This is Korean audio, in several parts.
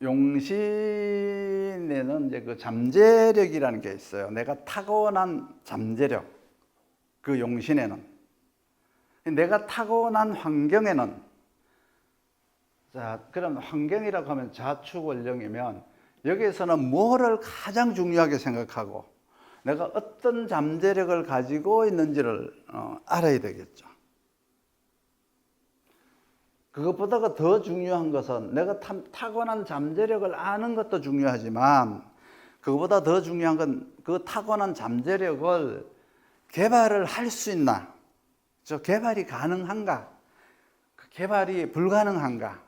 용신에는 이제 그 잠재력이라는 게 있어요. 내가 타고난 잠재력, 그 용신에는. 내가 타고난 환경에는, 자, 그럼 환경이라고 하면 자축원령이면 여기에서는 뭐를 가장 중요하게 생각하고 내가 어떤 잠재력을 가지고 있는지를 알아야 되겠죠. 그것보다가 더 중요한 것은 내가 타고난 잠재력을 아는 것도 중요하지만 그것보다 더 중요한 건 그 타고난 잠재력을 개발을 할 수 있나? 저 개발이 가능한가? 그 개발이 불가능한가?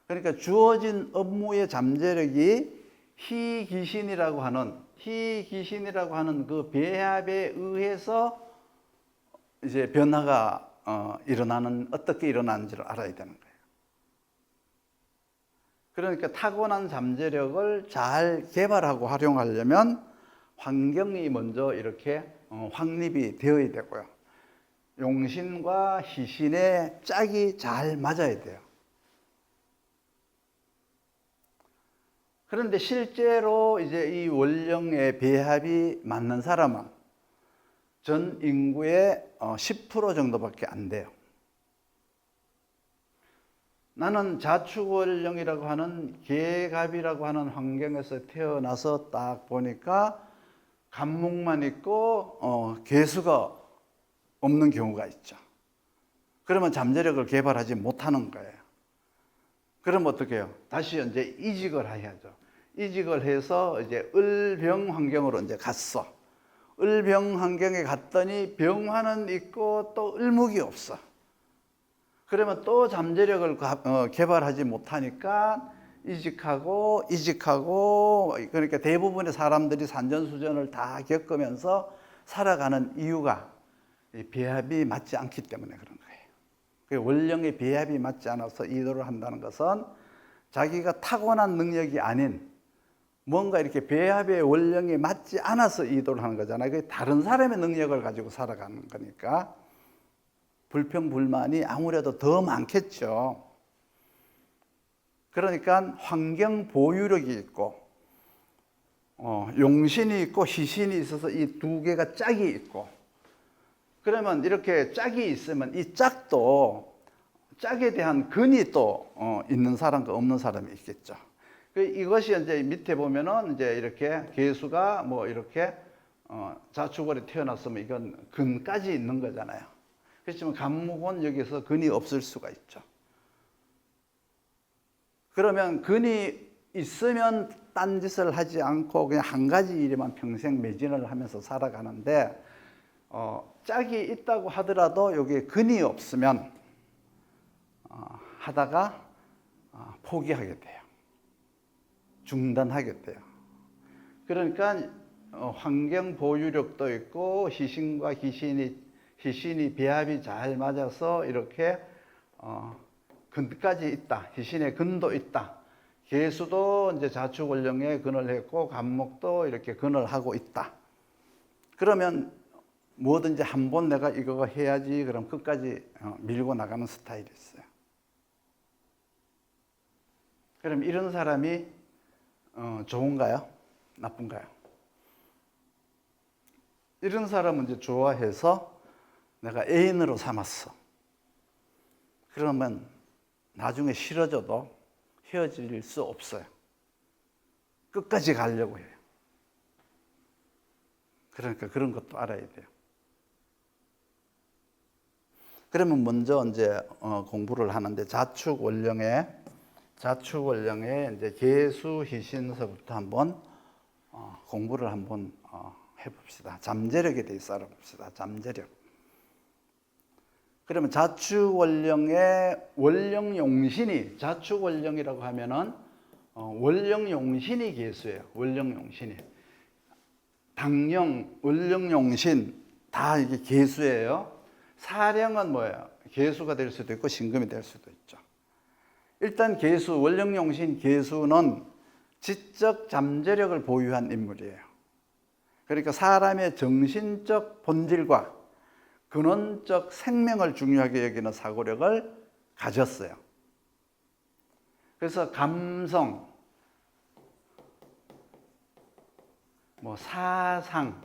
그러니까 주어진 업무의 잠재력이 희귀신이라고 하는 그 배합에 의해서 이제 변화가 어떻게 일어나는지를 알아야 되는 거예요. 그러니까 타고난 잠재력을 잘 개발하고 활용하려면 환경이 먼저 이렇게 확립이 되어야 되고요. 용신과 희신의 짝이 잘 맞아야 돼요. 그런데 실제로 이제 이 원령의 배합이 맞는 사람은 전 인구의 10% 정도밖에 안 돼요. 나는 자축원령이라고 하는 계갑이라고 하는 환경에서 태어나서 딱 보니까 간목만 있고 개수가 없는 경우가 있죠. 그러면 잠재력을 개발하지 못하는 거예요. 그럼 어떻게 해요? 다시 이제 이직을 해야죠. 이직을 해서 이제 을병 환경으로 이제 갔어. 을병 환경에 갔더니 병화는 있고 또 을목이 없어. 그러면 또 잠재력을 개발하지 못하니까 이직하고 그러니까 대부분의 사람들이 산전수전을 다 겪으면서 살아가는 이유가 배합이 맞지 않기 때문에 그런 거예요. 원령의 배합이 맞지 않아서 이도를 한다는 것은 자기가 타고난 능력이 아닌 뭔가 이렇게 배합의 원령이 맞지 않아서 이도를 하는 거잖아요. 다른 사람의 능력을 가지고 살아가는 거니까 불평불만이 아무래도 더 많겠죠. 그러니까 환경 보유력이 있고 용신이 있고 희신이 있어서 이 두 개가 짝이 있고, 그러면 이렇게 짝이 있으면 이 짝에 대한 근이 또 있는 사람과 없는 사람이 있겠죠. 이것이 이제 밑에 보면은 이제 이렇게 개수가 뭐 이렇게 자축월에 태어났으면 이건 근까지 있는 거잖아요. 그렇지만 간목은 여기서 근이 없을 수가 있죠. 그러면 근이 있으면 딴짓을 하지 않고 그냥 한 가지 일에만 평생 매진을 하면서 살아가는데 짝이 있다고 하더라도 여기에 근이 없으면 하다가 포기하게 돼요. 중단하게 돼요. 그러니까 환경 보유력도 있고 희신과 희신이 배합이 잘 맞아서 이렇게 근까지 있다. 희신의 근도 있다. 개수도 이제 자축원령에 근을 했고 간목도 이렇게 근을 하고 있다. 그러면 뭐든지 한번 내가 이거 해야지 그럼 끝까지 밀고 나가는 스타일이 있어요. 그럼 이런 사람이 좋은가요? 나쁜가요? 이런 사람은 이제 좋아해서 내가 애인으로 삼았어. 그러면 나중에 싫어져도 헤어질 수 없어요. 끝까지 가려고 해요. 그러니까 그런 것도 알아야 돼요. 그러면 먼저 이제 공부를 하는데 자축원령의 이제 개수희신서부터 한번 공부를 한번 해봅시다. 잠재력에 대해서 알아봅시다. 잠재력. 그러면 자축원령의 원령용신이, 자축원령이라고 하면은 원령용신이 개수예요. 원령용신이. 당령, 원령용신 다 이게 개수예요. 사령은 뭐예요? 개수가 될 수도 있고 신금이 될 수도 있죠. 일단 개수, 원령용신 개수는 지적 잠재력을 보유한 인물이에요. 그러니까 사람의 정신적 본질과 근원적 생명을 중요하게 여기는 사고력을 가졌어요. 그래서 감성, 뭐 사상,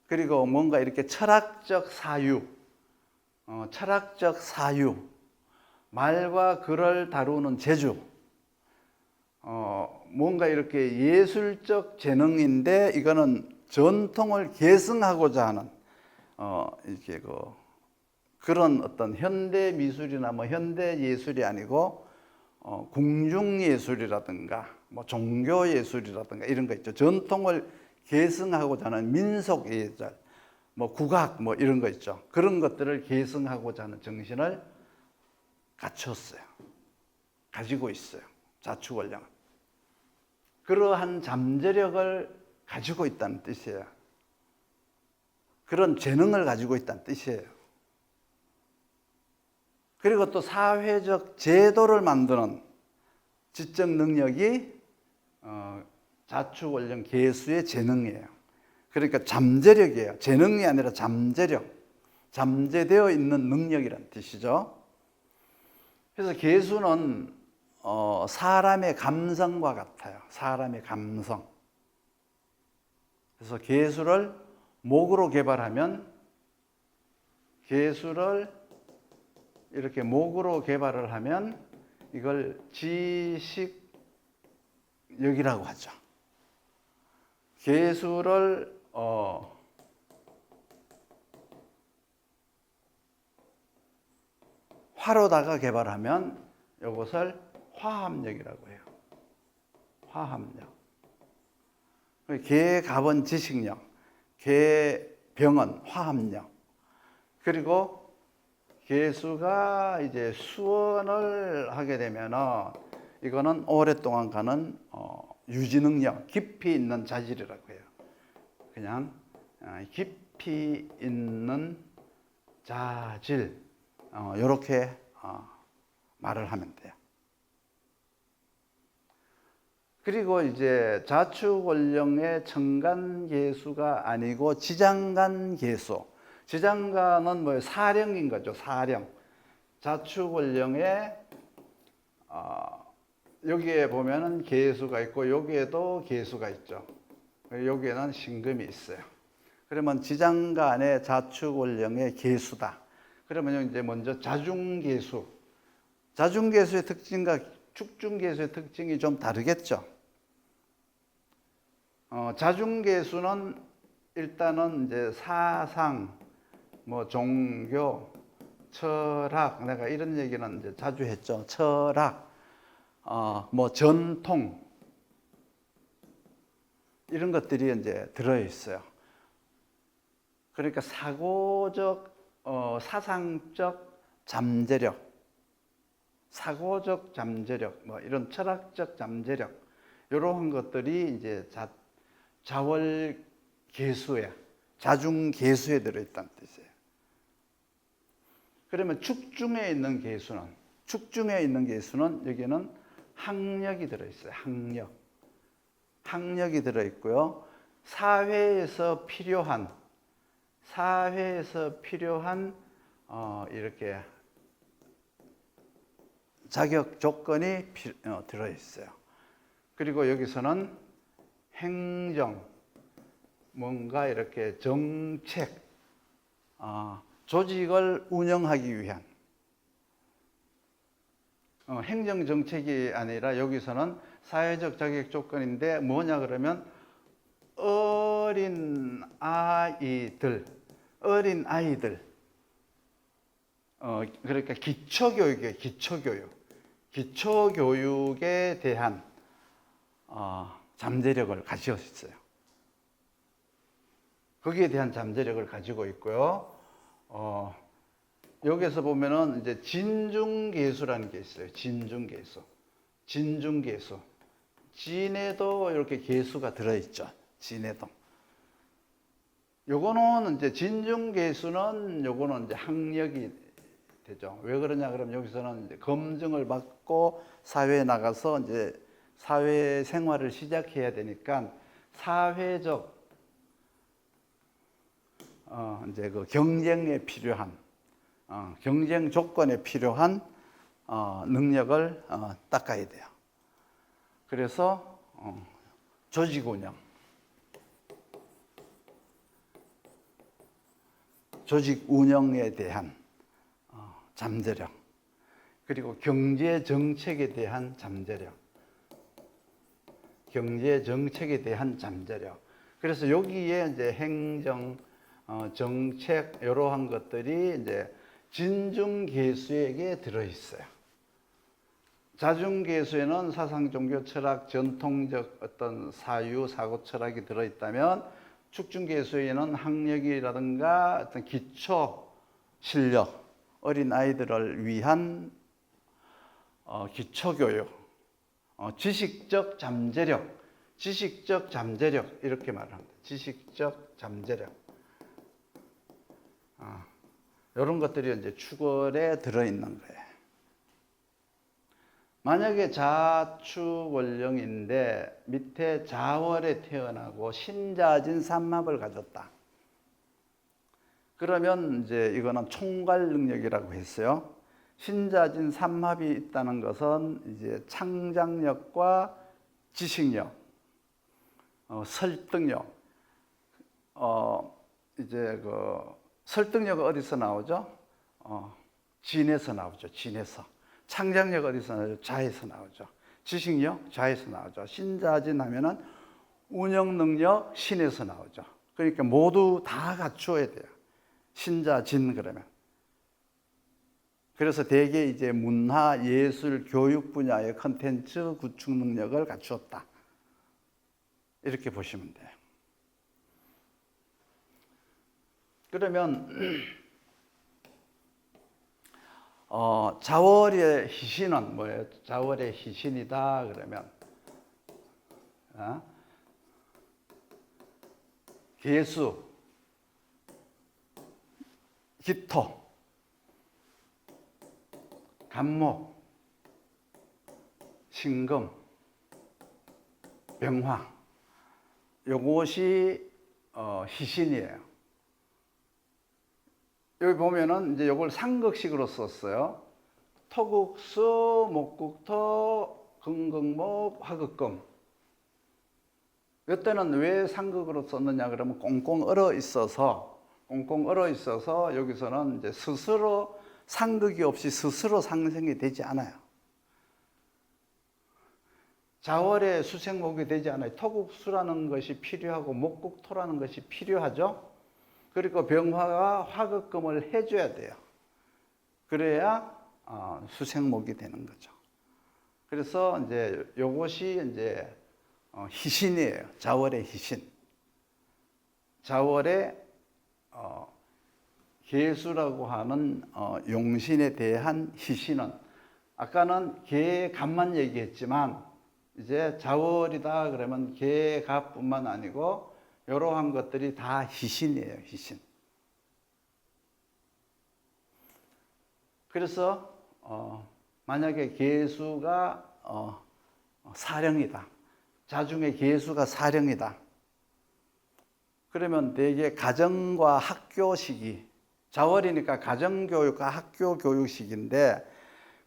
그리고 뭔가 이렇게 철학적 사유, 철학적 사유, 말과 글을 다루는 재주, 뭔가 이렇게 예술적 재능인데 이거는 전통을 계승하고자 하는 이렇게 그런 어떤 현대 미술이나 뭐 현대 예술이 아니고 궁중 예술이라든가 뭐 종교 예술이라든가 이런 거 있죠. 전통을 계승하고자 하는 민속 예술, 뭐 국악 뭐 이런 거 있죠. 그런 것들을 계승하고자 하는 정신을 갖췄어요. 가지고 있어요. 자축원령은. 그러한 잠재력을 가지고 있다는 뜻이에요. 그런 재능을 가지고 있다는 뜻이에요. 그리고 또 사회적 제도를 만드는 지적 능력이 자축원령 계수의 재능이에요. 그러니까 잠재력이에요. 재능이 아니라 잠재력. 잠재되어 있는 능력이란 뜻이죠. 그래서 계수는 사람의 감성과 같아요. 사람의 감성. 그래서 계수를 목으로 개발하면 계수를 이렇게 목으로 개발을 하면 이걸 지식력이라고 하죠. 계수를 화로다가 개발하면 이것을 화합력이라고 해요. 화합력. 계갑은 지식력, 계병은 화합력. 그리고 계수가 이제 수원을 하게 되면 이거는 오랫동안 가는 유지 능력, 깊이 있는 자질이라고 해요. 그냥 깊이 있는 자질, 이렇게 말을 하면 돼요. 그리고 이제 자축원령의 청간계수가 아니고 지장간계수. 지장간은 뭐 사령인 거죠. 사령. 자축원령에 여기에 보면은 계수가 있고 여기에도 계수가 있죠. 여기에는 신금이 있어요. 그러면 지장간의 자축원령의 계수다. 그러면 이제 먼저 자중계수. 자중계수의 특징과 축중계수의 특징이 좀 다르겠죠. 자중계수는 일단은 이제 사상, 뭐 종교, 철학, 내가 이런 얘기는 이제 자주 했죠. 철학, 뭐 전통 이런 것들이 이제 들어 있어요. 그러니까 사고적, 사상적 잠재력, 사고적 잠재력, 뭐 이런 철학적 잠재력 이런 것들이 이제 자월계수에, 자중계수에 들어있다는 뜻이에요. 그러면 축중에 있는 계수는 여기는 학력이 들어있어요. 학력이 들어있고요. 사회에서 필요한 이렇게 자격 조건이 들어있어요. 그리고 여기서는 행정, 뭔가 이렇게 정책, 조직을 운영하기 위한 행정 정책이 아니라 여기서는 사회적 자격 조건인데 뭐냐 그러면 어린 아이들 그러니까 기초교육에 대한 잠재력을 가지고 있어요. 거기에 대한 잠재력을 가지고 있고요. 여기서 보면은 이제 진중계수라는 게 있어요. 진중계수. 진에도 이렇게 계수가 들어있죠. 진에도. 요거는 이제 진중계수는 요거는 이제 학력이 되죠. 왜 그러냐 그러면 여기서는 이제 검증을 받고 사회에 나가서 이제 사회 생활을 시작해야 되니까 사회적 이제 그 경쟁에 필요한 경쟁 조건에 필요한 능력을 닦아야 돼요. 그래서 조직 운영, 조직 운영에 대한 잠재력, 그리고 경제 정책에 대한 잠재력, 경제 정책에 대한 잠재력. 그래서 여기에 이제 행정, 정책 이러한 것들이 이제 진중계수에게 들어 있어요. 자중계수에는 사상, 종교, 철학, 전통적 어떤 사유, 사고, 철학이 들어 있다면 축중계수에는 학력이라든가 어떤 기초 실력, 어린 아이들을 위한 기초교육, 지식적 잠재력, 지식적 잠재력 이렇게 말합니다. 지식적 잠재력. 이런 것들이 이제 축월에 들어있는 거예요. 만약에 자축월령인데 밑에 자월에 태어나고 신자진 삼합을 가졌다. 그러면 이제 이거는 총괄 능력이라고 했어요. 신자진 삼합이 있다는 것은 이제 창작력과 지식력, 설득력, 이제 그 설득력 어디서 나오죠? 진에서 나오죠. 진에서. 창작력 어디서 나오죠? 자에서 나오죠. 지식력 자에서 나오죠. 신자진 하면은 운영 능력 신에서 나오죠. 그러니까 모두 다 갖추어야 돼요. 신자진 그러면. 그래서 대개 이제 문화, 예술, 교육 분야의 컨텐츠 구축 능력을 갖추었다. 이렇게 보시면 돼요. 그러면 자월의 희신은 뭐예요? 자월의 희신이다 그러면 계수, 기토, 간목, 신금, 병화 요것이 희신이에요. 여기 보면은 이제 요걸 삼극식으로 썼어요. 토국수, 목국토, 금극목, 화극금. 이때는 왜 삼극으로 썼느냐 그러면 꽁꽁 얼어 있어서 여기서는 이제 스스로 상극이 없이 스스로 상생이 되지 않아요. 자월에 수생목이 되지 않아요. 토국수라는 것이 필요하고 목국토라는 것이 필요하죠. 그리고 병화가 화극금을 해줘야 돼요. 그래야 수생목이 되는 거죠. 그래서 이제 요것이 이제 희신이에요. 자월의 희신. 자월의 계수라고 하는 용신에 대한 희신은 아까는 계갑만 얘기했지만 이제 자월이다 그러면 계갑뿐만 아니고 이러한 것들이 다 희신이에요. 희신. 그래서 만약에 계수가 사령이다. 자중의 계수가 사령이다. 그러면 대개 가정과 학교 시기, 자월이니까 가정교육과 학교교육 시기인데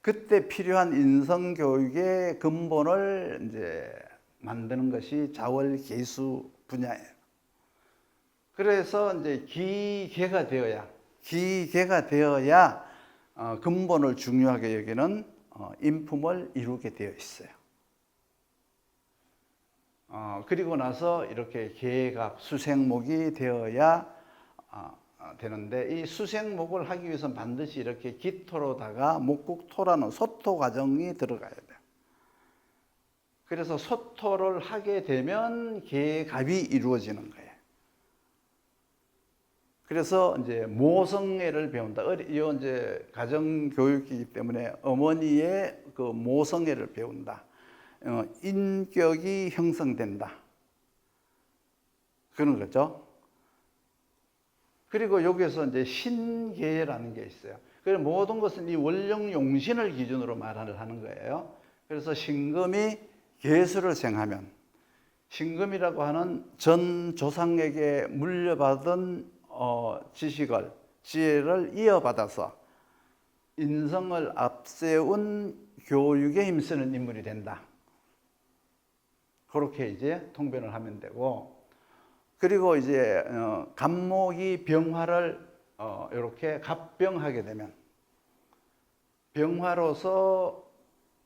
그때 필요한 인성교육의 근본을 이제 만드는 것이 자월 계수 분야예요. 그래서 이제 기계가 되어야 근본을 중요하게 여기는 인품을 이루게 되어 있어요. 그리고 나서 이렇게 계갑, 수생목이 되어야 되는데 이 수생목을 하기 위해서는 반드시 이렇게 기토로다가 목국토라는 소토 과정이 들어가야 돼요. 그래서 소토를 하게 되면 계갑이 이루어지는 거예요. 그래서 이제 모성애를 배운다. 이 이제 가정교육이기 때문에 어머니의 그 모성애를 배운다. 인격이 형성된다. 그런 거죠. 그리고 여기에서 이제 신계라는 게 있어요. 그래서 모든 것은 이 월령용신을 기준으로 말을 하는 거예요. 그래서 신금이 계수를 생하면 신금이라고 하는 전 조상에게 물려받은 지식을, 지혜를 이어받아서 인성을 앞세운 교육에 힘쓰는 인물이 된다. 그렇게 이제 통변을 하면 되고, 그리고 이제 갑목이 병화를 이렇게 갑병하게 되면 병화로서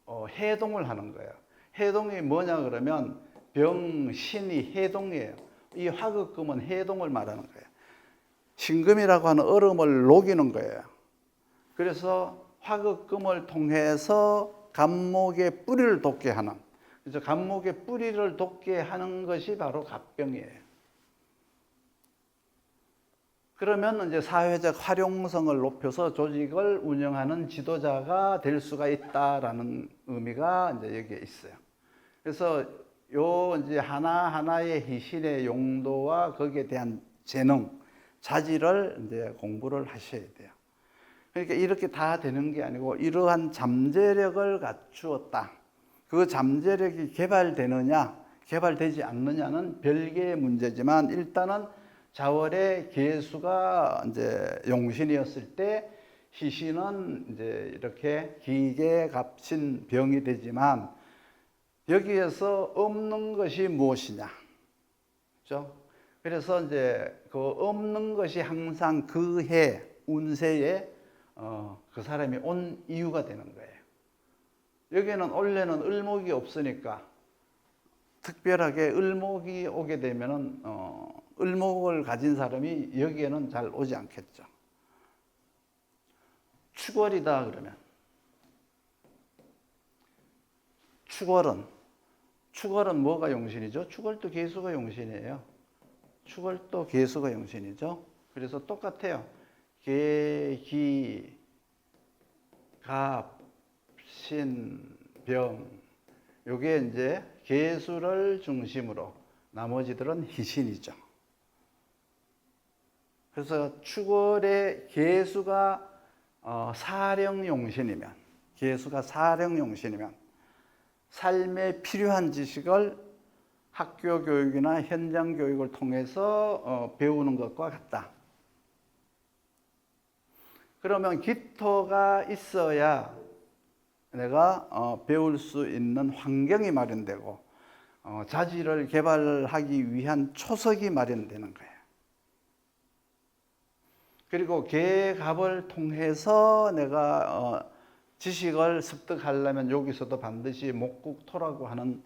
해동을 하는 거예요. 해동이 뭐냐 그러면 병신이 해동이에요. 이 화극금은 해동을 말하는 거예요. 신금이라고 하는 얼음을 녹이는 거예요. 그래서 화극금을 통해서 갑목의 뿌리를 돋게 하는, 그래서 갑목의 뿌리를 돋게 하는 것이 바로 갑병이에요. 그러면 이제 사회적 활용성을 높여서 조직을 운영하는 지도자가 될 수가 있다라는 의미가 이제 여기에 있어요. 그래서 요 이제 하나하나의 희신의 용도와 거기에 대한 재능, 자질을 이제 공부를 하셔야 돼요. 그러니까 이렇게 다 되는 게 아니고 이러한 잠재력을 갖추었다. 그 잠재력이 개발되느냐, 개발되지 않느냐는 별개의 문제지만 일단은 자월의 계수가 이제 용신이었을 때 희신은 이제 이렇게 기계갑신 병이 되지만 여기에서 없는 것이 무엇이냐, 그렇죠? 그래서 이제 그 없는 것이 항상 그 해 운세에 그 사람이 온 이유가 되는 거예요. 여기는 원래는 을목이 없으니까 특별하게 을목이 오게 되면은 을목을 가진 사람이 여기에는 잘 오지 않겠죠. 축월이다 그러면 축월은 뭐가 용신이죠? 축월도 계수가 용신이에요. 축월도 계수가 용신이죠. 그래서 똑같아요. 계, 기, 갑, 신, 병. 요게 이제 계수를 중심으로 나머지들은 희신이죠. 그래서 축월의 계수가 사령용신이면, 계수가 사령용신이면 삶에 필요한 지식을 학교 교육이나 현장 교육을 통해서 배우는 것과 같다. 그러면 기토가 있어야 내가 배울 수 있는 환경이 마련되고 자질을 개발하기 위한 초석이 마련되는 거예요. 그리고 계갑을 통해서 내가 지식을 습득하려면 여기서도 반드시 목국토라고 하는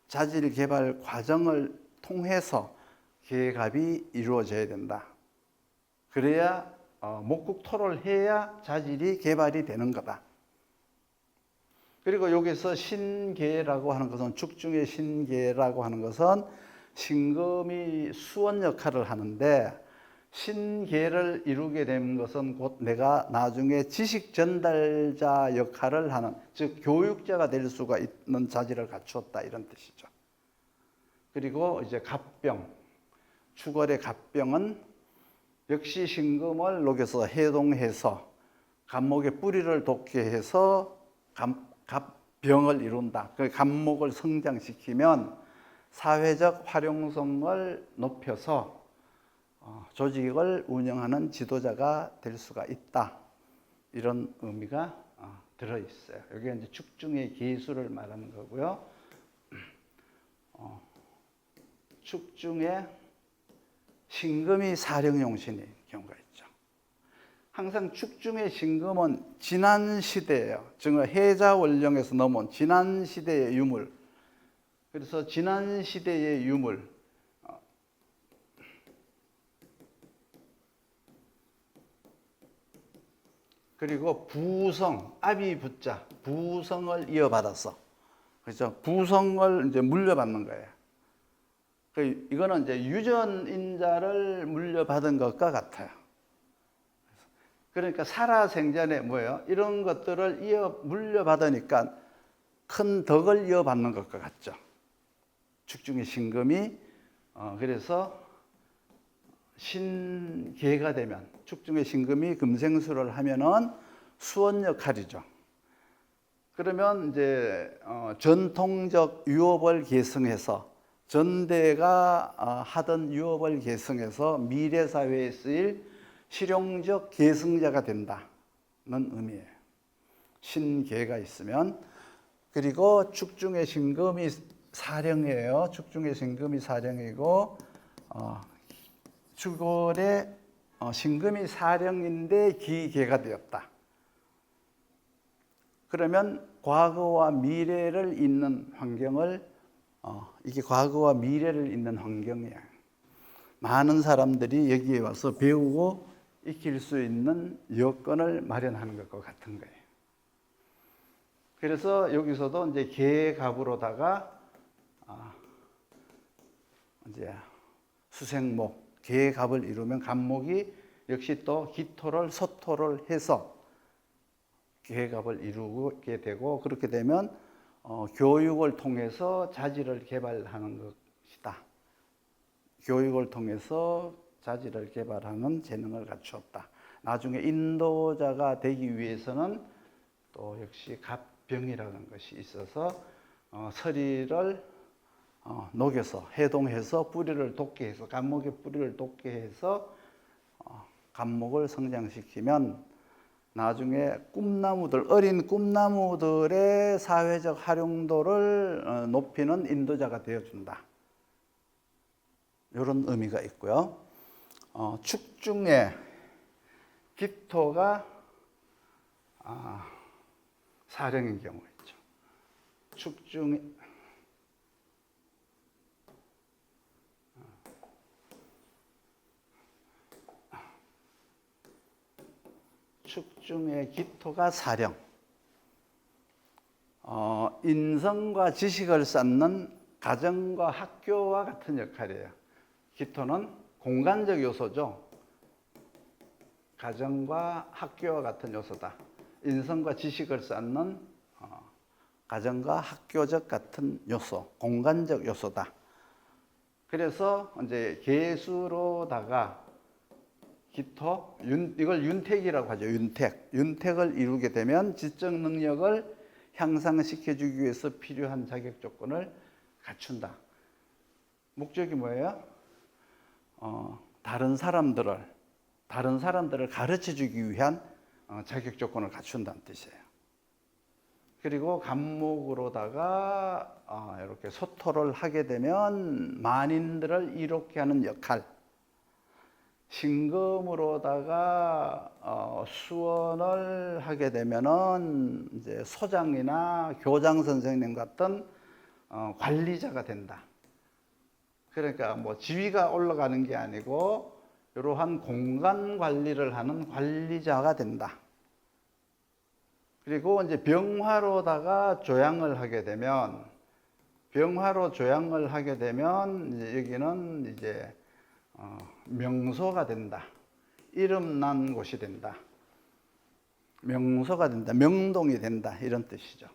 자질 개발 과정을 통해서 계갑이 이루어져야 된다. 그래야 목국토를 해야 자질이 개발이 되는 거다. 그리고 여기서 신계라고 하는 것은 축중의 신계라고 하는 것은 신금이 수원 역할을 하는데 신계를 이루게 된 것은 곧 내가 나중에 지식 전달자 역할을 하는, 즉 교육자가 될 수가 있는 자질을 갖추었다 이런 뜻이죠. 그리고 이제 갑병, 축월의 갑병은 역시 신금을 녹여서 해동해서 갑목의 뿌리를 돋게 해서 갑병을 이룬다. 그 갑목을 성장시키면 사회적 활용성을 높여서 조직을 운영하는 지도자가 될 수가 있다. 이런 의미가 들어있어요. 여기 이제 축중의 계수를 말하는 거고요. 축중의 신금이 사령용신의 경우가 있죠. 항상 축중의 신금은 지난 시대예요. 즉 해자원령에서 넘어온 지난 시대의 유물. 그래서 지난 시대의 유물, 그리고 부성, 아비 부자, 부성을 이어받아서, 그렇죠? 부성을 이제 물려받는 거예요. 이거는 이제 유전인자를 물려받은 것과 같아요. 그러니까 살아생전에 뭐예요? 이런 것들을 물려받으니까 큰 덕을 이어받는 것과 같죠. 축중의 신금이 그래서 신계가 되면, 축중의 신금이 금생수를 하면은 수원 역할이죠. 그러면 이제 전통적 유업을 계승해서 전대가 하던 유업을 계승해서 미래 사회에 쓰일 실용적 계승자가 된다는 의미예요. 신계가 있으면. 그리고 축중의 신금이 사령이에요. 축중의 신금이 사령이고 주골에 신금이 사령인데 기계가 되었다. 그러면 과거와 미래를 잇는 환경을 이게 과거와 미래를 잇는 환경이에요. 많은 사람들이 여기에 와서 배우고 익힐 수 있는 여건을 마련하는 것과 같은 거예요. 그래서 여기서도 이제 계갑으로다가 이제 수생목, 계갑을 이루면 갑목이 역시 또 기토를 소토를 해서 계갑을 이루게 되고, 그렇게 되면 교육을 통해서 자질을 개발하는 것이다. 교육을 통해서 자질을 개발하는 재능을 갖추었다. 나중에 인도자가 되기 위해서는 또 역시 갑병이라는 것이 있어서 서리를 녹여서 해동해서 뿌리를 돋게 해서 갑목의 뿌리를 돋게 해서 갑목을 성장시키면 나중에 꿈나무들, 어린 꿈나무들의 사회적 활용도를 높이는 인도자가 되어준다. 이런 의미가 있고요. 축중에 기토가 사령인 경우 있죠. 축중의 기토가 사령. 인성과 지식을 쌓는 가정과 학교와 같은 역할이에요. 기토는 공간적 요소죠. 가정과 학교와 같은 요소다. 인성과 지식을 쌓는 가정과 학교적 같은 요소, 공간적 요소다. 그래서 이제 계수로다가 기토, 이걸 윤택이라고 하죠. 윤택을 이루게 되면 지적 능력을 향상시켜주기 위해서 필요한 자격 조건을 갖춘다. 목적이 뭐예요? 다른 사람들을 가르쳐주기 위한 자격 조건을 갖춘다는 뜻이에요. 그리고 갑목으로다가 이렇게 소토를 하게 되면 만인들을 이롭게 하는 역할. 신금으로다가 수원을 하게 되면은 이제 소장이나 교장 선생님 같은 관리자가 된다. 그러니까 뭐 지위가 올라가는 게 아니고 이러한 공간 관리를 하는 관리자가 된다. 그리고 이제 병화로다가 조양을 하게 되면 이제 여기는 이제 명소가 된다. 이름난 곳이 된다. 명소가 된다. 명동이 된다. 이런 뜻이죠.